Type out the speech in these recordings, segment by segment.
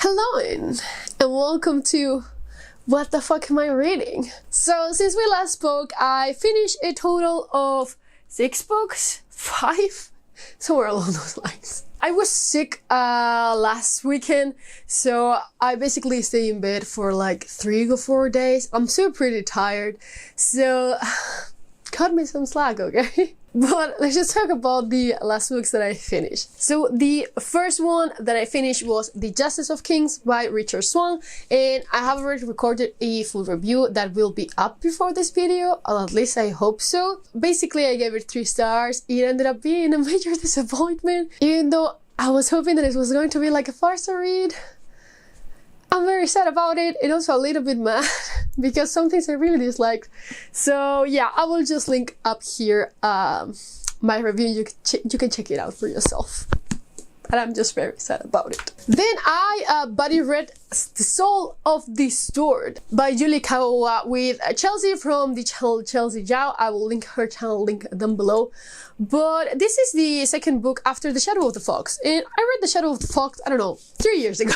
Hello and welcome to What the Fuck Am I Reading? So since we last spoke, I finished a total of 6 books? 5? Somewhere along those lines. I was sick last weekend, so I basically stayed in bed for like 3 or 4 days. I'm still pretty tired, so cut me some slack, okay? But let's just talk about the last books that I finished. So the first one that I finished was The Justice of Kings by Richard Swan, and I have already recorded a full review that will be up before this video, or at least I hope so. Basically, I gave it 3 stars. It ended up being a major disappointment, even though I was hoping that it was going to be like a 4-star read. I'm very sad about it and also a little bit mad because some things I really disliked. So yeah, I will just link up here my review. You can check it out for yourself. And I'm just very sad about it. Then I buddy read The Soul of the Sword by Julie Kawawa with Chelsea from the channel Chelsea Zhao. I will link her channel link down below. But this is the second book after The Shadow of the Fox. And I read The Shadow of the Fox, I don't know, 3 years ago.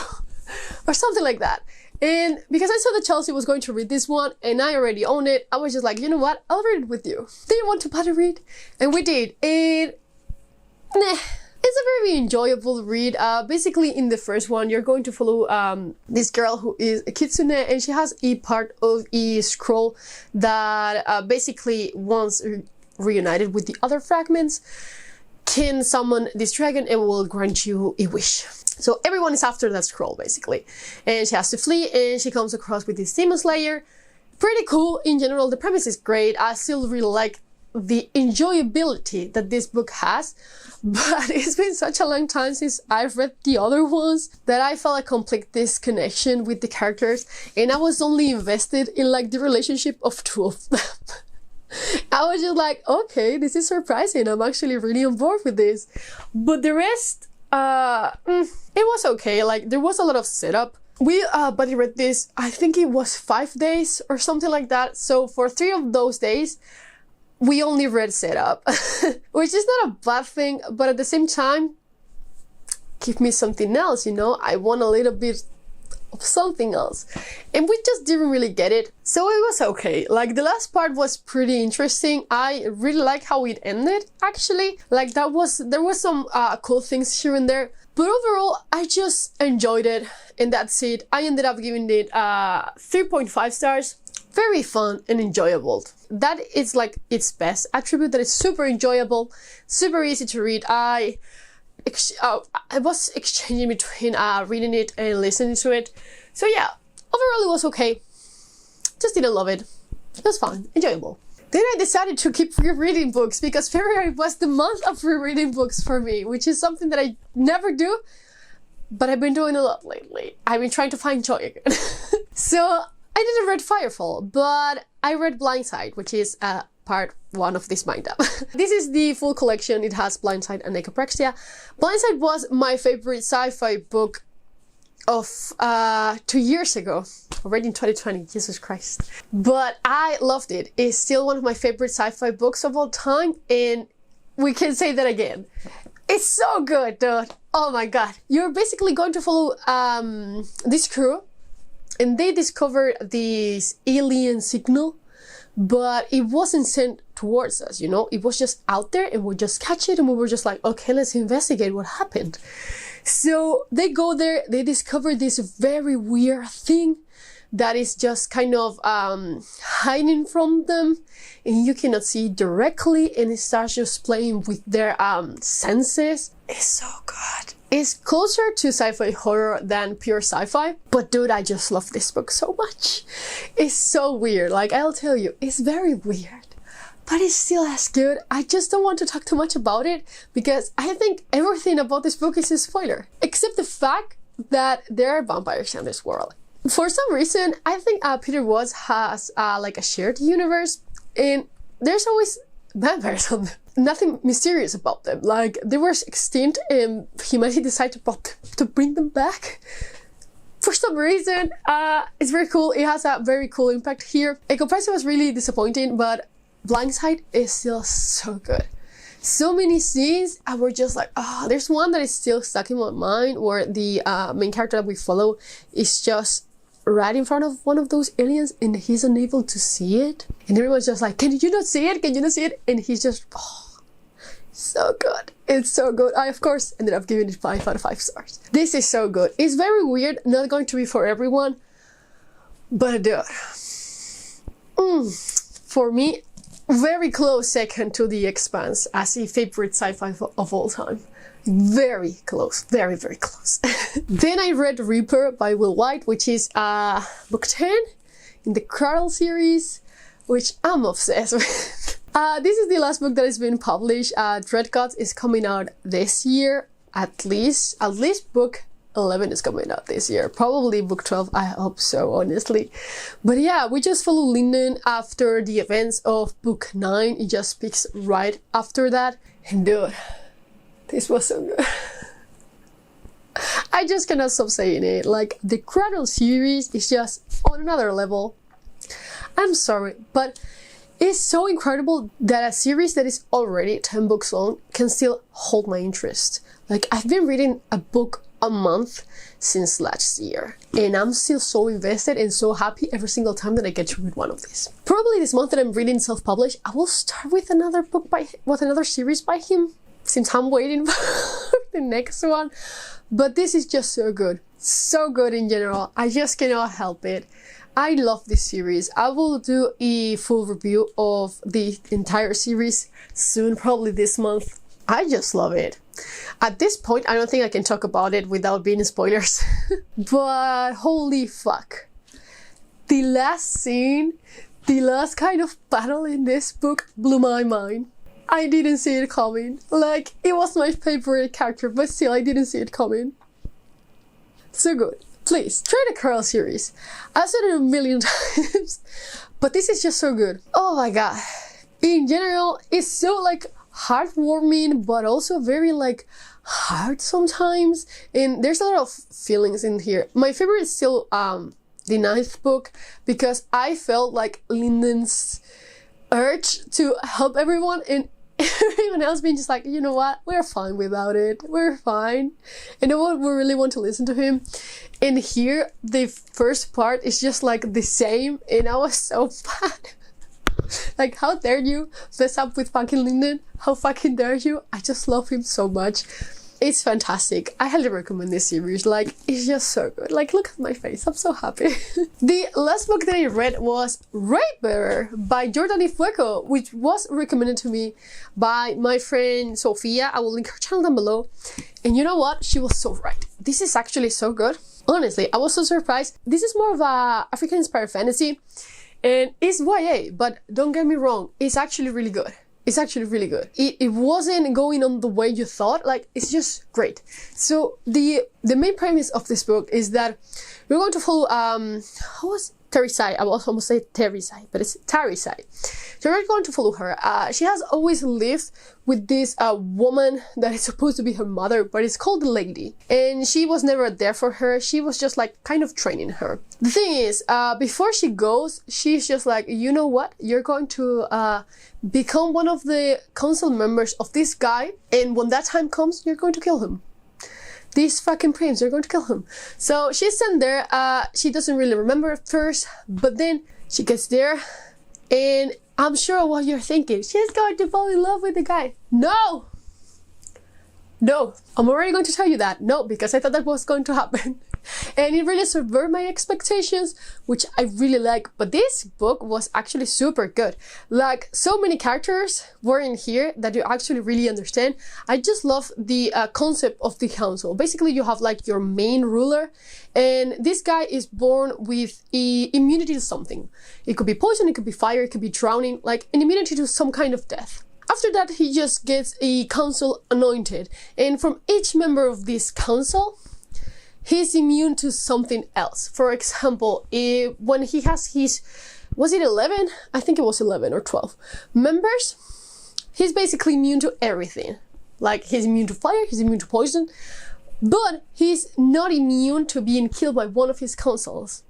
Or something like that. And because I saw that Chelsea was going to read this one and I already own it, I was just like, you know what, I'll read it with you. Do you want to buddy read? And we did. And it's a very enjoyable read. Basically in the first one, you're going to follow this girl who is a kitsune, and she has a part of a scroll that basically once reunited with the other fragments can summon this dragon and will grant you a wish. So everyone is after that scroll, basically. And she has to flee, and she comes across with this demon slayer. Pretty cool in general. The premise is great. I still really like the enjoyability that this book has. But it's been such a long time since I've read the other ones that I felt a complete disconnection with the characters. And I was only invested in like the relationship of 2 of them. I was just like, okay, this is surprising. I'm actually really on board with this. But the rest, it was okay. Like, there was a lot of setup. We buddy read this, I think it was 5 days or something like that. So for 3 of those days, we only read setup, which is not a bad thing, but at the same time, give me something else, you know? I want a little bit of something else, and we just didn't really get it. So it was okay. Like, the last part was pretty interesting. I really like how it ended, actually. Like, there was some cool things here and there, but overall I just enjoyed it, and that's it. I ended up giving it 3.5 stars. Very fun and enjoyable. That is like its best attribute, that it's super enjoyable, super easy to read. I was exchanging between reading it and listening to it. So yeah, overall it was okay. Just didn't love it. It was fun, enjoyable. Then I decided to keep rereading books because February was the month of rereading books for me, which is something that I never do, but I've been doing a lot lately. I've been trying to find joy again. So I didn't read Firefall, but I read Blindside, which is part 1 of this mind up. This is the full collection. It has Blindside and Echopraxia. Blindside was my favorite sci-fi book of 2 years ago, already in 2020, Jesus Christ. But I loved it. It's still one of my favorite sci-fi books of all time, and we can say that again. It's so good, dude. Oh my god. You're basically going to follow this crew, and they discovered this alien signal, but it wasn't sent towards us, you know? It was just out there, and we just catch it, and we were just like, okay, let's investigate what happened. So they go there, they discover this very weird thing that is just kind of hiding from them, and you cannot see directly, and it starts just playing with their senses. It's so good. It's closer to sci-fi horror than pure sci-fi, but dude, I just love this book so much. It's so weird. Like, I'll tell you, it's very weird, but it's still as good. I just don't want to talk too much about it because I think everything about this book is a spoiler, except the fact that there are vampires in this world. For some reason, I think Peter Watts has like a shared universe, and there's always vampires on them. Nothing mysterious about them. Like, they were extinct and humanity decided to bring them back for some reason. It's very cool. It has a very cool impact here. Echopraxia was really disappointing, but Blindside is still so good. So many scenes, I were just like, oh, there's one that is still stuck in my mind where the main character that we follow is just right in front of one of those aliens and he's unable to see it. And everyone's just like, can you not see it? Can you not see it? And he's just, oh, so good. It's so good. I, of course, ended up giving it 5 out of 5 stars. This is so good. It's very weird, not going to be for everyone, but dude, for me, very close second to The Expanse as a favorite sci-fi of all time. Very close, very, very close. Then I read Reaper by Will White, which is book 10 in the Cradle series, which I'm obsessed with. This is the last book that has been published. Dread Gods is coming out this year, at least book 11 is coming out this year. Probably book 12, I hope so, honestly. But yeah, we just follow Lena after the events of book 9. It just picks right after that. And dude, this was so good. I just cannot stop saying it. Like, the Cradle series is just on another level. I'm sorry, but it's so incredible that a series that is already 10 books long can still hold my interest. Like, I've been reading a book a month since last year, and I'm still so invested and so happy every single time that I get to read one of these. Probably this month that I'm reading self-published, I will start with another book with another series by him, since I'm waiting for the next one. But this is just so good in general. I just cannot help it. I love this series. I will do a full review of the entire series soon, probably this month. I just love it. At this point, I don't think I can talk about it without being spoilers. But holy fuck. The last scene, the last kind of battle in this book blew my mind. I didn't see it coming. Like, it was my favorite character, but still I didn't see it coming. So good. Please, try the Carl series. I've said it a million times, but this is just so good. Oh my god. In general, it's so like heartwarming, but also very like hard sometimes. And there's a lot of feelings in here. My favorite is still the 9th book, because I felt like Linden's urge to help everyone and everyone else being just like, you know what, we're fine without it, we're fine, and no one will really want to listen to him. And here the first part is just like the same, and I was so bad. Like, how dare you mess up with fucking Linden? How fucking dare you? I just love him so much. It's fantastic. I highly recommend this series. Like, it's just so good. Like, look at my face. I'm so happy. The last book that I read was Raybearer by Jordan Fuego, which was recommended to me by my friend Sophia. I will link her channel down below. And you know what? She was so right. This is actually so good. Honestly, I was so surprised. This is more of a African-inspired fantasy. And it's YA, but don't get me wrong. It's actually really good. It's actually really good. It wasn't going on the way you thought. Like, it's just great. So the main premise of this book is that we're going to follow how was Tarisai? I was almost say Tarisai, but it's Tarisai. So we're going to follow her. She has always lived with this woman that is supposed to be her mother, but it's called the Lady. And she was never there for her. She was just like kind of training her. The thing is, before she goes, she's just like, you know what? You're going to become one of the council members of this guy. And when that time comes, you're going to kill him. This fucking prince, you're going to kill him. So she's sent there. She doesn't really remember at first, but then she gets there, and I'm sure what you're thinking, she's going to fall in love with the guy. No! No, I'm already going to tell you that. No, because I thought that was going to happen. And it really subverted my expectations, which I really like. But this book was actually super good. Like, so many characters were in here that you actually really understand. I just love the concept of the council. Basically, you have like your main ruler, and this guy is born with immunity to something. It could be poison, it could be fire, it could be drowning, like an immunity to some kind of death. After that, he just gets a council anointed, and from each member of this council, he's immune to something else. For example, when he has his, was it 11? I think it was 11 or 12 members, he's basically immune to everything. Like, he's immune to fire, he's immune to poison, but he's not immune to being killed by one of his councils.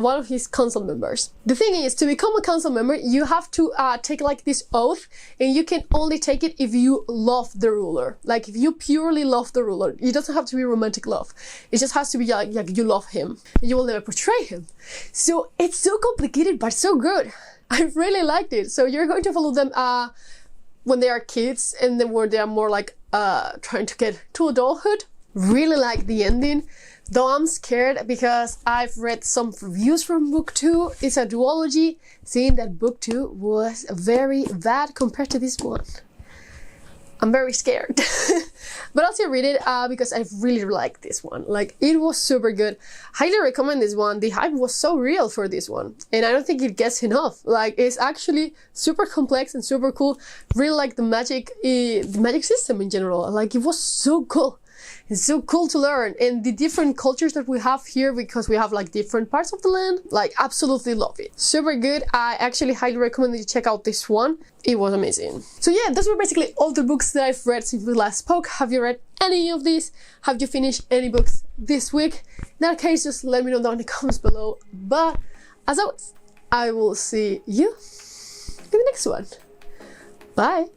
one of his council members. The thing is, to become a council member, you have to take like this oath, and you can only take it if you love the ruler. Like if you purely love the ruler. It doesn't have to be romantic love. It just has to be like you love him. You will never betray him. So it's so complicated, but so good. I really liked it. So you're going to follow them when they are kids, and then when they are more like trying to get to adulthood. Really like the ending, though I'm scared because I've read some reviews from book 2. It's a duology, saying that book 2 was very bad compared to this one. I'm very scared. But I'll still read it because I really like this one. Like, it was super good. Highly recommend this one. The hype was so real for this one, and I don't think it gets enough. Like, it's actually super complex and super cool. Really like the magic system in general. Like, it was so cool. It's so cool to learn, and the different cultures that we have here, because we have like different parts of the land. Like, absolutely love it. Super good. I actually highly recommend that you check out this one. It was amazing. So yeah, those were basically all the books that I've read since we last spoke. Have you read any of these? Have you finished any books this week? In that case, just let me know down in the comments below. But as always, I will see you in the next one. Bye.